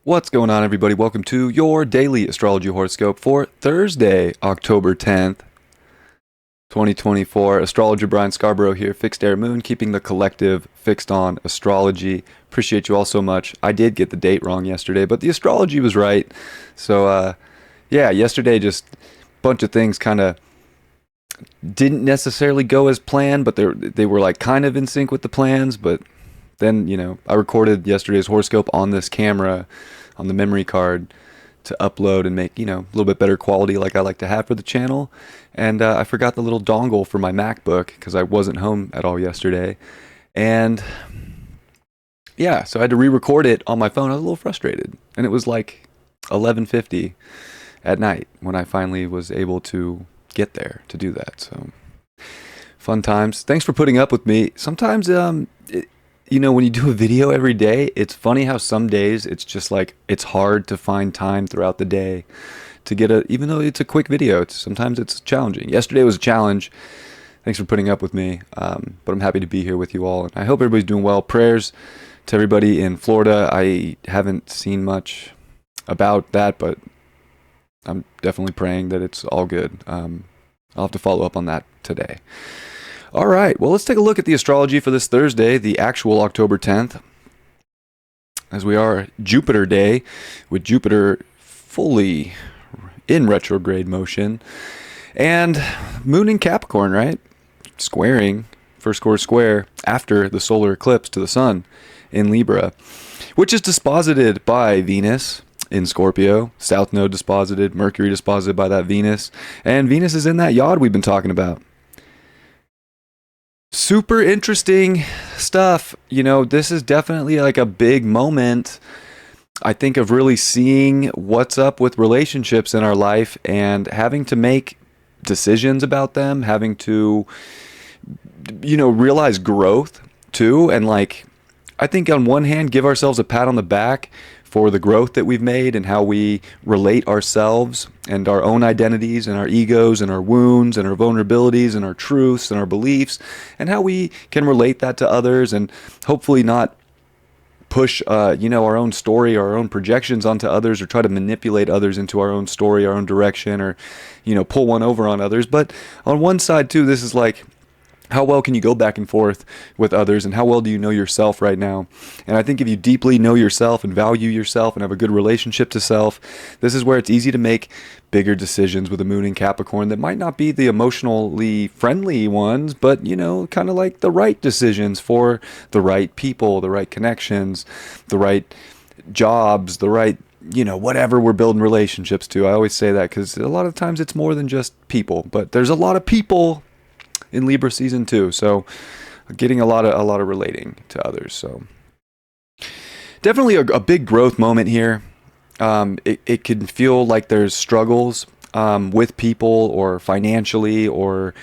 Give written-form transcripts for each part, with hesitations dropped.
What's going on, everybody? Welcome to your daily astrology horoscope for Thursday, October 10th, 2024. Astrologer Brian Scarborough here, Fixed Air Moon, keeping the collective fixed on astrology. Appreciate you all so much. I did get the date wrong yesterday, but the astrology was right. So, yeah, yesterday just a bunch of things kind of didn't necessarily go as planned, but they were like kind of in sync with the plans. But then, I recorded yesterday's horoscope on this camera on the memory card to upload and make, a little bit better quality like I like to have for the channel. And I forgot the little dongle for my MacBook because I wasn't home at all yesterday. And yeah, so I had to re-record it on my phone. I was a little frustrated. And it was like 11:50 at night when I finally was able to get there to do that. So fun times. Thanks for putting up with me. Sometimes when you do a video every day, it's funny how some days it's just like it's hard to find time throughout the day to get even though it's a quick video, sometimes it's challenging. Yesterday was a challenge. Thanks for putting up with me. But I'm happy to be here with you all. And I hope everybody's doing well. Prayers to everybody in Florida. I haven't seen much about that, but I'm definitely praying that it's all good. I'll have to follow up on that today. All right, well, let's take a look at the astrology for this Thursday, the actual October 10th, as we are Jupiter Day, with Jupiter fully in retrograde motion, and Moon in Capricorn, right? Squaring, first quarter square, after the solar eclipse to the Sun in Libra, which is disposited by Venus in Scorpio, South Node disposited, Mercury disposited by that Venus, and Venus is in that yod we've been talking about. Super interesting stuff. This is definitely like a big moment, I think, of really seeing what's up with relationships in our life and having to make decisions about them, having to, realize growth too. And I think on one hand, give ourselves a pat on the back for the growth that we've made and how we relate ourselves and our own identities and our egos and our wounds and our vulnerabilities and our truths and our beliefs, and how we can relate that to others and hopefully not push our own story or our own projections onto others, or try to manipulate others into our own story, our own direction, or pull one over on others. But on one side too, this is like, how well can you go back and forth with others, and how well do you know yourself right now? And I think if you deeply know yourself and value yourself and have a good relationship to self, this is where it's easy to make bigger decisions with a moon in Capricorn that might not be the emotionally friendly ones, but kind of like the right decisions for the right people, the right connections, the right jobs, the right whatever we're building relationships to. I always say that because a lot of times it's more than just people, but there's a lot of people in Libra season 2, so getting a lot of relating to others. So definitely a big growth moment here. It can feel like there's struggles with people, or financially, or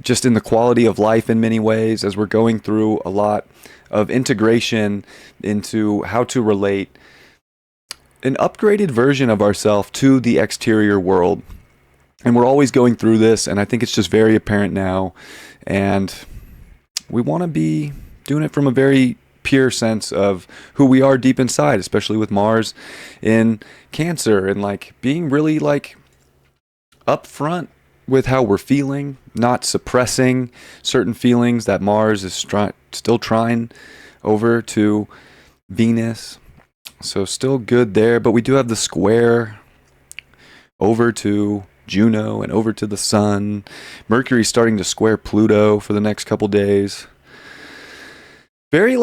just in the quality of life in many ways, as we're going through a lot of integration into how to relate an upgraded version of ourselves to the exterior world. And we're always going through this, and I think it's just very apparent now. And we want to be doing it from a very pure sense of who we are deep inside, especially with Mars in Cancer, and being really upfront with how we're feeling, not suppressing certain feelings that Mars is still trying over to Venus. So still good there, but we do have the square over to Juno and over to the Sun. Mercury starting to square Pluto for the next couple days. Very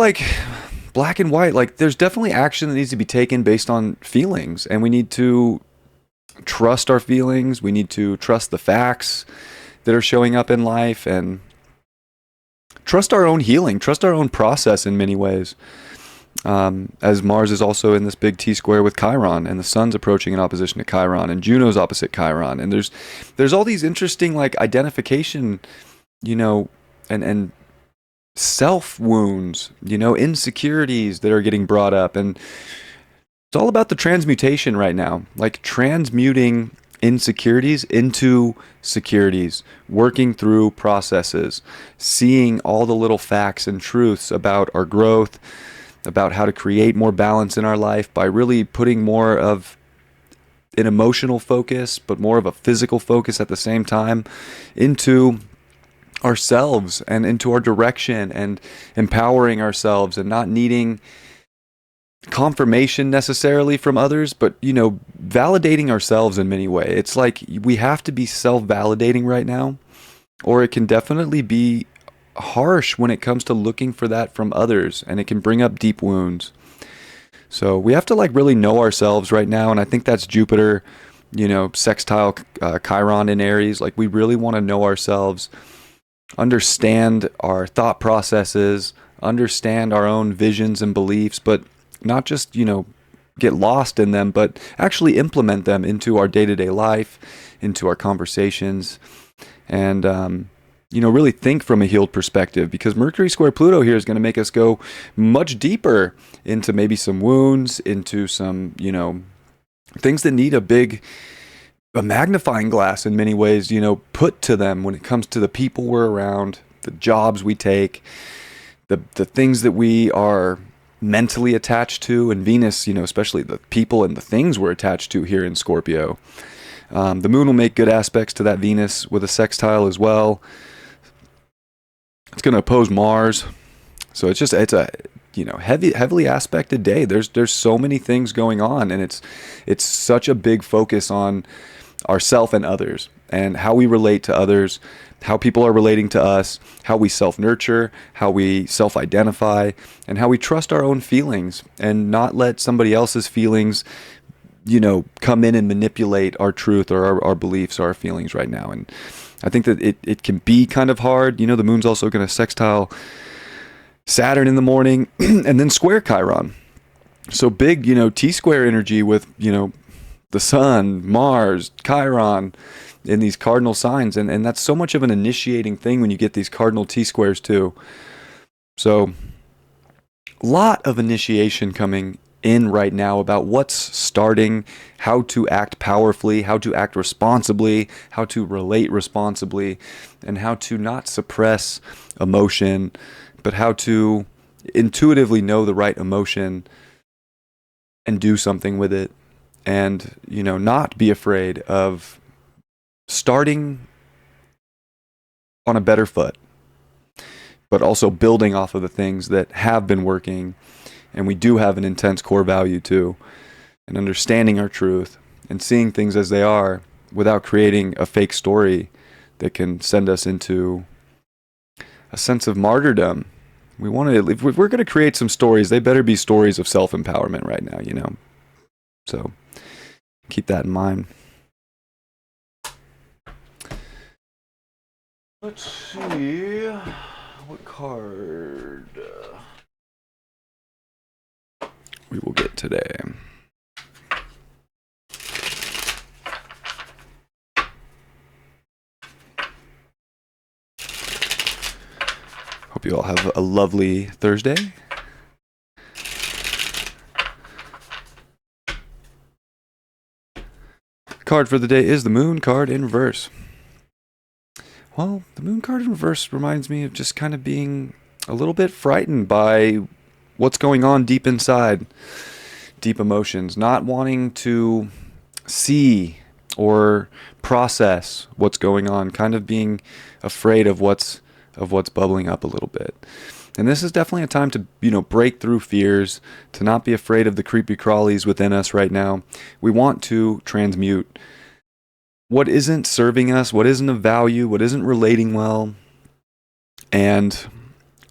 black and white. There's definitely action that needs to be taken based on feelings, and we need to trust our feelings. We need to trust the facts that are showing up in life, and trust our own healing, trust our own process in many ways. As Mars is also in this big T-square with Chiron, and the Sun's approaching in opposition to Chiron, and Juno's opposite Chiron, and there's all these interesting identification, and self wounds, insecurities that are getting brought up, and it's all about the transmutation right now, transmuting insecurities into securities, working through processes, seeing all the little facts and truths about our growth, about how to create more balance in our life by really putting more of an emotional focus, but more of a physical focus at the same time into ourselves and into our direction, and empowering ourselves and not needing confirmation necessarily from others, but validating ourselves in many ways. It's like we have to be self-validating right now, or it can definitely be harsh when it comes to looking for that from others, and it can bring up deep wounds. So we have to really know ourselves right now, and I think that's Jupiter, sextile Chiron in Aries. Like, we really want to know ourselves, understand our thought processes, understand our own visions and beliefs, but not just, get lost in them, but actually implement them into our day-to-day life, into our conversations, and, really think from a healed perspective, because Mercury square Pluto here is going to make us go much deeper into maybe some wounds, into some, things that need a magnifying glass in many ways, put to them when it comes to the people we're around, the jobs we take, the things that we are mentally attached to, and Venus, especially the people and the things we're attached to here in Scorpio. The moon will make good aspects to that Venus with a sextile as well. It's going to oppose Mars. So it's a heavily aspected day. There's so many things going on, and it's such a big focus on ourself and others, and how we relate to others, how people are relating to us, how we self-nurture, how we self-identify, and how we trust our own feelings and not let somebody else's feelings, come in and manipulate our truth or our beliefs or our feelings right now. And I think that it can be kind of hard. The moon's also going to sextile Saturn in the morning and then square Chiron. So big, T-square energy with, the sun, Mars, Chiron in these cardinal signs. And that's so much of an initiating thing when you get these cardinal T-squares too. So a lot of initiation coming in right now about what's starting, how to act powerfully, how to act responsibly, how to relate responsibly, and how to not suppress emotion, but how to intuitively know the right emotion and do something with it. And, not be afraid of starting on a better foot, but also building off of the things that have been working. And we do have an intense core value too, and understanding our truth and seeing things as they are without creating a fake story that can send us into a sense of martyrdom. If we're going to create some stories, they better be stories of self-empowerment right now, So keep that in mind. Let's see what card we will get today. Hope you all have a lovely Thursday. Card for the day is the Moon card in reverse. Well, the Moon card in reverse reminds me of just kind of being a little bit frightened by what's going on deep inside, deep emotions, not wanting to see or process what's going on, kind of being afraid of what's bubbling up a little bit. And this is definitely a time to, break through fears, to not be afraid of the creepy crawlies within us right now. We want to transmute what isn't serving us, what isn't of value, what isn't relating well. And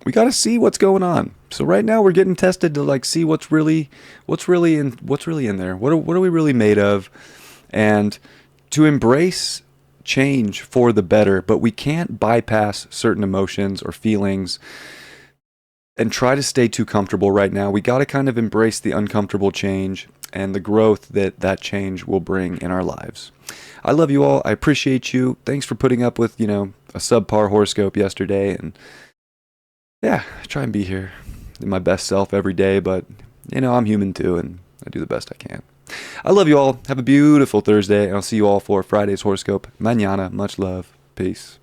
we got to see what's going on. So right now we're getting tested to see what's really in there. What are we really made of? And to embrace change for the better, but we can't bypass certain emotions or feelings and try to stay too comfortable right now. We got to kind of embrace the uncomfortable change and the growth that change will bring in our lives. I love you all. I appreciate you. Thanks for putting up with, a subpar horoscope yesterday. And yeah, I try and be here in my best self every day, but I'm human too, and I do the best I can. I love you all. Have a beautiful Thursday, and I'll see you all for Friday's horoscope. Mañana. Much love. Peace.